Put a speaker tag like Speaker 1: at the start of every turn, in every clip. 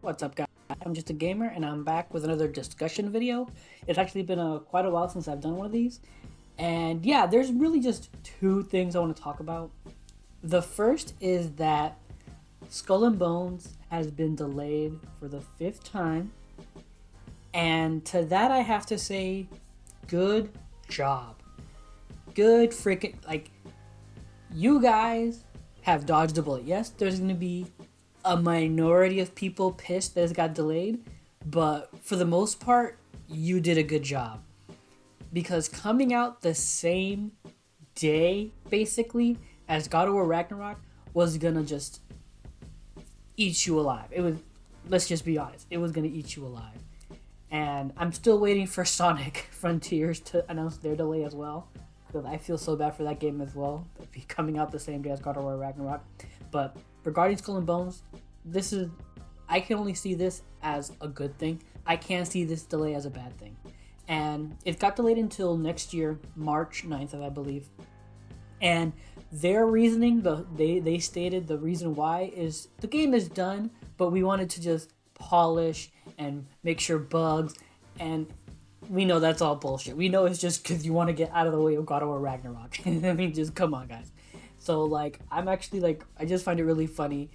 Speaker 1: What's up, guys? I'm just a gamer, and I'm back with another discussion video. It's actually been quite a while since I've done one of these, and yeah, there's really just two things I want to talk about. The first is that Skull and Bones has been delayed for the fifth time, and to that I have to say, good job, good freaking you guys have dodged a bullet. Yes, there's gonna be a minority of people pissed that it got delayed, but for the most part, you did a good job. Because coming out the same day, basically, as God of War Ragnarok was gonna just eat you alive. It was, let's just be honest, it was gonna eat you alive. And I'm still waiting for Sonic Frontiers to announce their delay as well. Because I feel so bad for that game as well. Be coming out the same day as God of War Ragnarok. But regarding Skull and Bones, this is I can only see this as a good thing. I can't see this delay as a bad thing. And it got delayed until next year, March 9th, I believe. And their reasoning, they stated the reason why is the game is done, but we wanted to just polish and make sure bugs, and we know that's all bullshit. We know it's just because you want to get out of the way of God of War Ragnarok. I mean, just come on, guys. So like, I'm actually like, I just find it really funny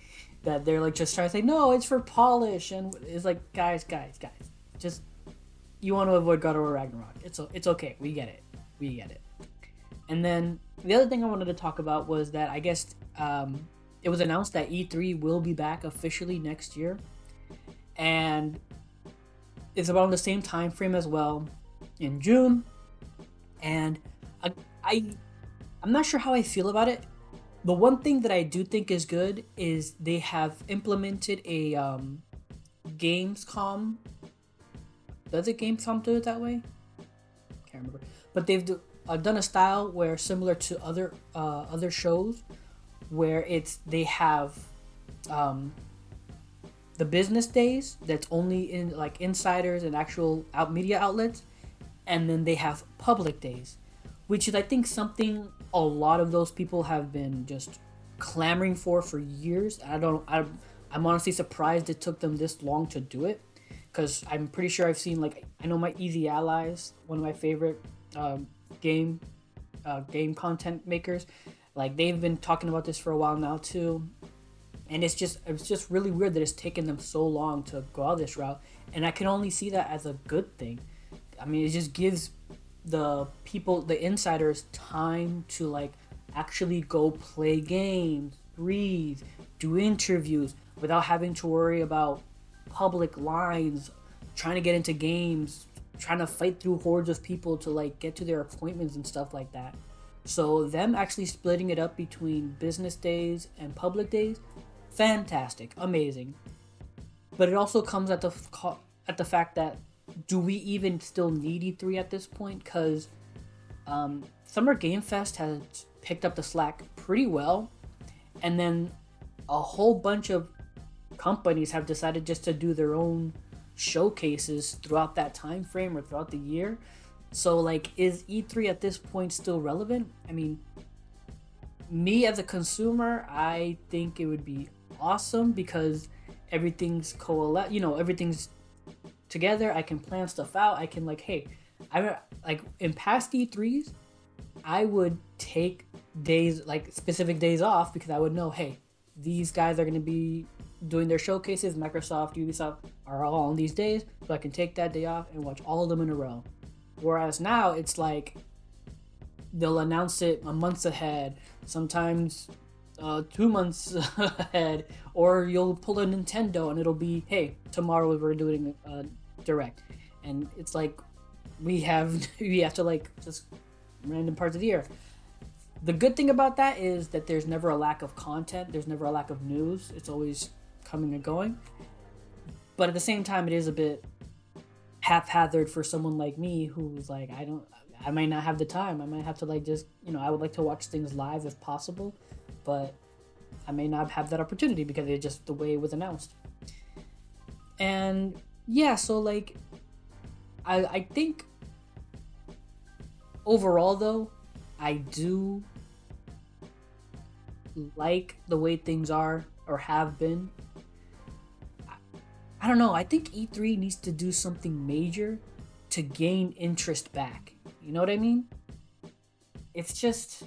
Speaker 1: that they're like just trying to say no, it's for polish, and it's like, guys, just you want to avoid God of War Ragnarok. It's okay. We get it. We get it. And then the other thing I wanted to talk about was that I guess it was announced that E3 will be back officially next year, and it's about the same time frame as well, in June. And I, I I'm not sure how I feel about it. The one thing that I do think is good is they have implemented a Gamescom. Does it Gamescom do it that way? Can't remember. But done a style where similar to other shows, where it's they have um, the business days that's only in like insiders and actual out media outlets, and then they have public days, which is I think something a lot of those people have been just clamoring for years. I'm honestly surprised it took them this long to do it, because I'm pretty sure I've seen, like, I know my Easy Allies, one of my favorite um, game game content makers, like they've been talking about this for a while now too, and it's just really weird that it's taken them so long to go out this route, and I can only see that as a good thing. I mean, it just gives the people, the insiders, time to like actually go play games, breathe, do interviews without having to worry about public lines, trying to get into games, trying to fight through hordes of people to like get to their appointments and stuff like that. So them actually splitting it up between business days and public days, fantastic, amazing. But it also comes at the fact that, do we even still need E3 at this point? Because Summer Game Fest has picked up the slack pretty well, and then a whole bunch of companies have decided just to do their own showcases throughout that time frame or throughout the year. So like, is E3 at this point still relevant? I mean, me as a consumer, I think it would be awesome because everything's together. I can plan stuff out. I can, like, hey, I like in past E3s, I would take days, like specific days off, because I would know, hey, these guys are going to be doing their showcases. Microsoft, Ubisoft are all on these days, so I can take that day off and watch all of them in a row. Whereas now it's like they'll announce it a month ahead, sometimes 2 months ahead, or you'll pull a Nintendo and it'll be, hey, tomorrow we're doing a direct, and it's like we have to like just random parts of the year. The good thing about that is that there's never a lack of content. There's never a lack of news. It's always coming and going. But at the same time, it is a bit haphazard for someone like me who's like, I might not have the time. I might have to like just, I would like to watch things live if possible, but I may not have that opportunity because it's just the way it was announced. And yeah, so like, I think overall though, I do like the way things are or have been. I don't know. I think E3 needs to do something major to gain interest back. You know what I mean? It's just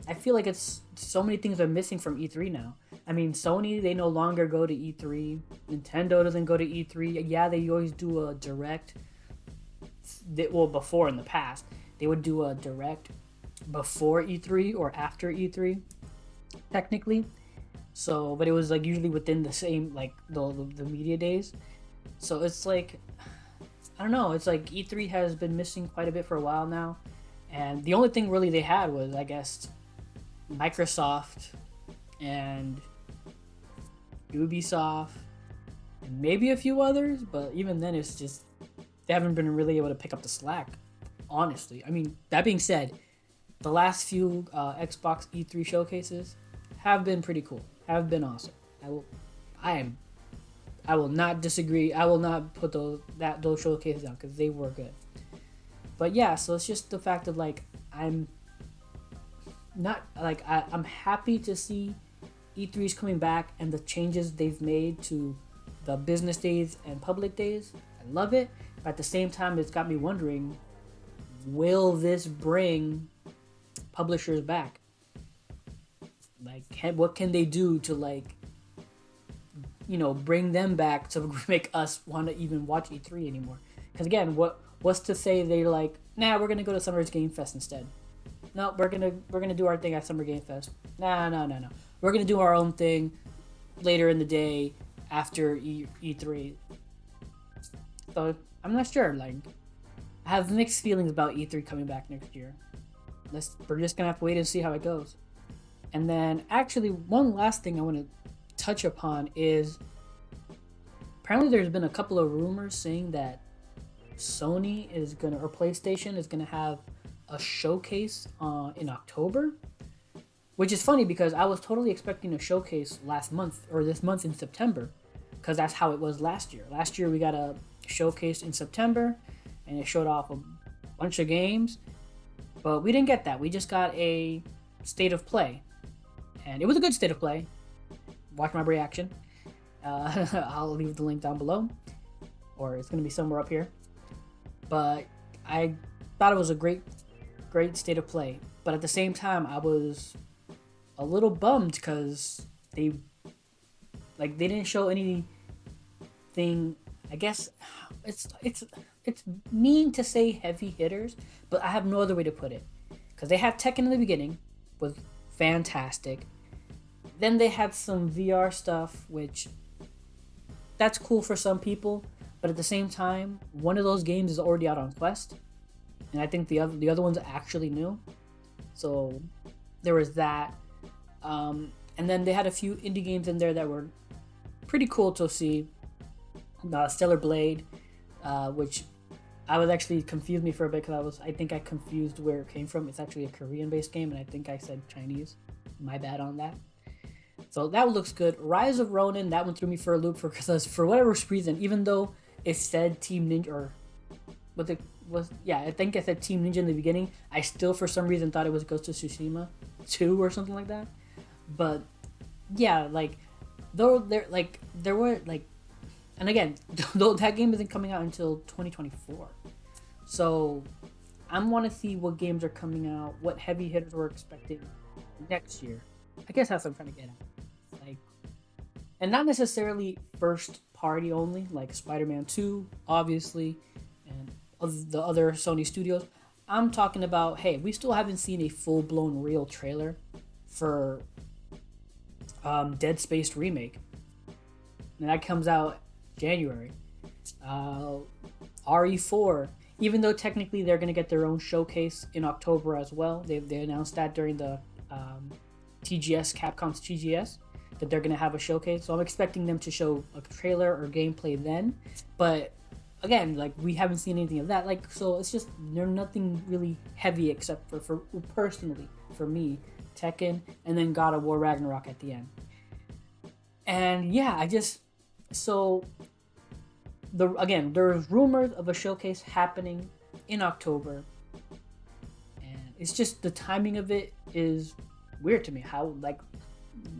Speaker 1: I feel like it's so many things are missing from E3 now. I mean, Sony, they no longer go to E3. Nintendo doesn't go to E3. Yeah, they always do a direct. Well, before in the past, they would do a direct before E3 or after E3, technically. So, but it was like usually within the same like the media days. So it's like I don't know. It's like E3 has been missing quite a bit for a while now, and the only thing really they had was I guess Microsoft and Ubisoft and maybe a few others, but even then it's just they haven't been really able to pick up the slack. Honestly, I mean that being said, the last few Xbox E3 showcases have been pretty cool, have been awesome. I am, I will not disagree. I will not put those showcases down because they were good. But yeah, so it's just the fact of like I'm not like I'm happy to see E3 is coming back and the changes they've made to the business days and public days. I love it, but at the same time, it's got me wondering: will this bring publishers back? Like, what can they do to like, bring them back to make us want to even watch E3 anymore? Because again, what's to say they're like, nah, we're gonna go to Summer's Game Fest instead. No, we're gonna do our thing at Summer Game Fest. Nah, no, no, no. We're gonna do our own thing later in the day after E3. So I'm not sure. Like, I have mixed feelings about E3 coming back next year. We're just gonna have to wait and see how it goes. And then, actually, one last thing I want to touch upon is apparently there's been a couple of rumors saying that Sony is gonna or PlayStation is gonna have a showcase in October, which is funny because I was totally expecting a showcase last month or this month in September, because that's how it was last year. Last year we got a showcase in September, and it showed off a bunch of games, but we didn't get that. We just got a state of play, and it was a good state of play. Watch my reaction. I'll leave the link down below, or it's gonna be somewhere up here. But I thought it was a great state of play. But at the same time, I was a little bummed because they didn't show anything. I guess it's mean to say heavy hitters, but I have no other way to put it. Because they had Tekken in the beginning, was fantastic. Then they had some VR stuff, which that's cool for some people, but at the same time, one of those games is already out on Quest, and I think the other one's actually new. So there was that, and then they had a few indie games in there that were pretty cool to see. Stellar Blade, which I was actually confused me for a bit because I think I confused where it came from. It's actually a Korean-based game, and I think I said Chinese. My bad on that. So that looks good. Rise of Ronin, that one threw me for a loop because for whatever reason, even though it said Team Ninja or what it was, yeah, I think it said Team Ninja in the beginning, I still for some reason thought it was Ghost of Tsushima 2 or something like that. But yeah, like there were like, and again, though that game isn't coming out until 2024, so I want to see what games are coming out, what heavy hitters we're expecting next year. I guess that's what I'm trying to get at. Like, and not necessarily first party only, like Spider-Man 2, obviously, and the other Sony studios. I'm talking about, hey, we still haven't seen a full-blown real trailer for Dead Space Remake. And that comes out January. RE4, even though technically they're going to get their own showcase in October as well. They announced that during the TGS, Capcom's TGS, that they're going to have a showcase. So I'm expecting them to show a trailer or gameplay then. But again, like, we haven't seen anything of that. Like, so it's just, there's nothing really heavy except for personally, for me, Tekken, and then God of War Ragnarok at the end. And yeah, so there's rumors of a showcase happening in October, and it's just the timing of it is weird to me. How, like,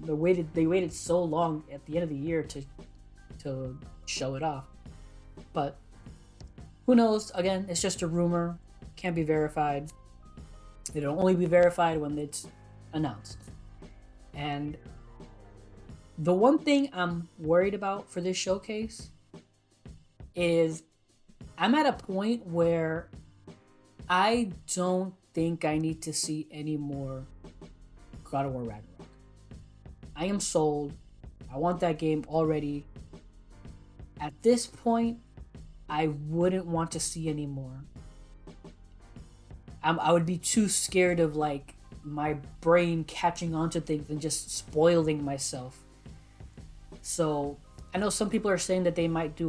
Speaker 1: they waited so long at the end of the year to to show it off. But who knows? Again, it's just a rumor, can't be verified. It'll only be verified when it's announced. And the one thing I'm worried about for this showcase is I'm at a point where I don't think I need to see any more God of War Ragnarok. I am sold. I want that game already. At this point, I wouldn't want to see any more. I would be too scared of like my brain catching on to things and just spoiling myself. So I know some people are saying that they might get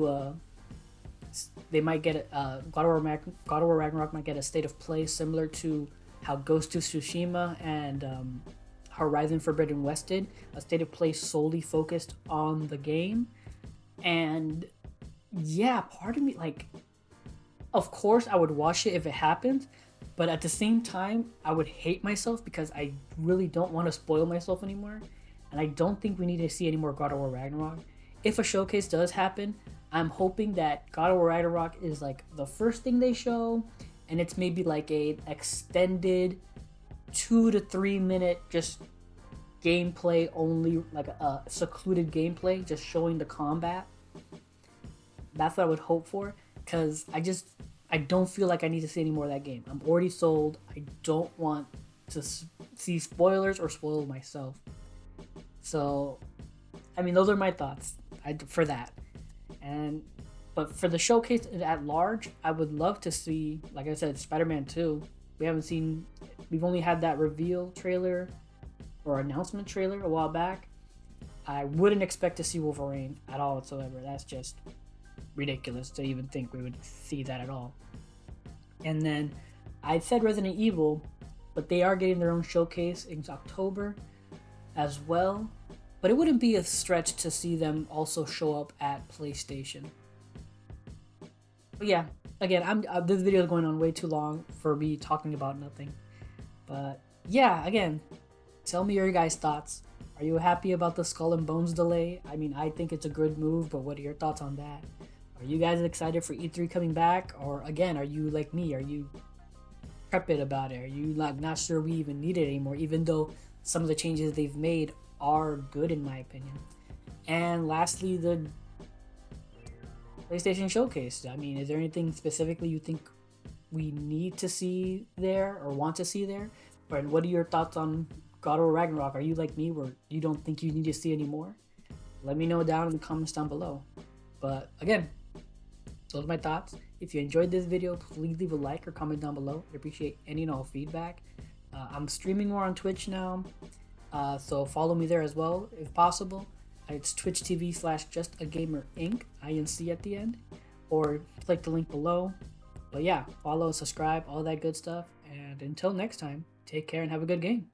Speaker 1: God of War Ragnarok might get a state of play similar to how Ghost of Tsushima and Horizon Forbidden West did, a state of play solely focused on the game. And yeah, part of me, like, of course I would watch it if it happens, but at the same time I would hate myself because I really don't want to spoil myself anymore, and I don't think we need to see any more God of War Ragnarok. If a showcase does happen, I'm hoping that God of War Ragnarok is like the first thing they show, and it's maybe like a extended 2 to 3 minute just gameplay only, like a secluded gameplay just showing the combat. That's what I would hope for, because I don't feel like I need to see any more of that game. I'm already sold. I don't want to see spoilers or spoil myself. So I mean, those are my thoughts for that. But for the showcase at large, I would love to see, like I said, Spider-Man 2. We've only had that reveal trailer or announcement trailer a while back. I wouldn't expect to see Wolverine at all whatsoever. That's just ridiculous to even think we would see that at all. And then I said Resident Evil, but they are getting their own showcase in October as well. But it wouldn't be a stretch to see them also show up at PlayStation. But yeah, again, this video is going on way too long for me talking about nothing. But yeah, again, tell me your guys' thoughts. Are you happy about the Skull and Bones delay? I mean, I think it's a good move, but what are your thoughts on that? Are you guys excited for E3 coming back? Or again, are you like me? Are you trepid about it? Are you like not sure we even need it anymore, even though some of the changes they've made are good in my opinion? And lastly, the PlayStation Showcase. I mean, is there anything specifically you think we need to see there or want to see there? But what are your thoughts on God of War Ragnarok? Are you like me where you don't think you need to see any more? Let me know down in the comments down below. But again, those are my thoughts. If you enjoyed this video, please leave a like or comment down below. I appreciate any and all feedback. I'm streaming more on Twitch now, so follow me there as well if possible. It's Twitch TV/JustAGamerInc, INC at the end, or click the link below. But yeah, follow, subscribe, all that good stuff. And until next time, take care and have a good game.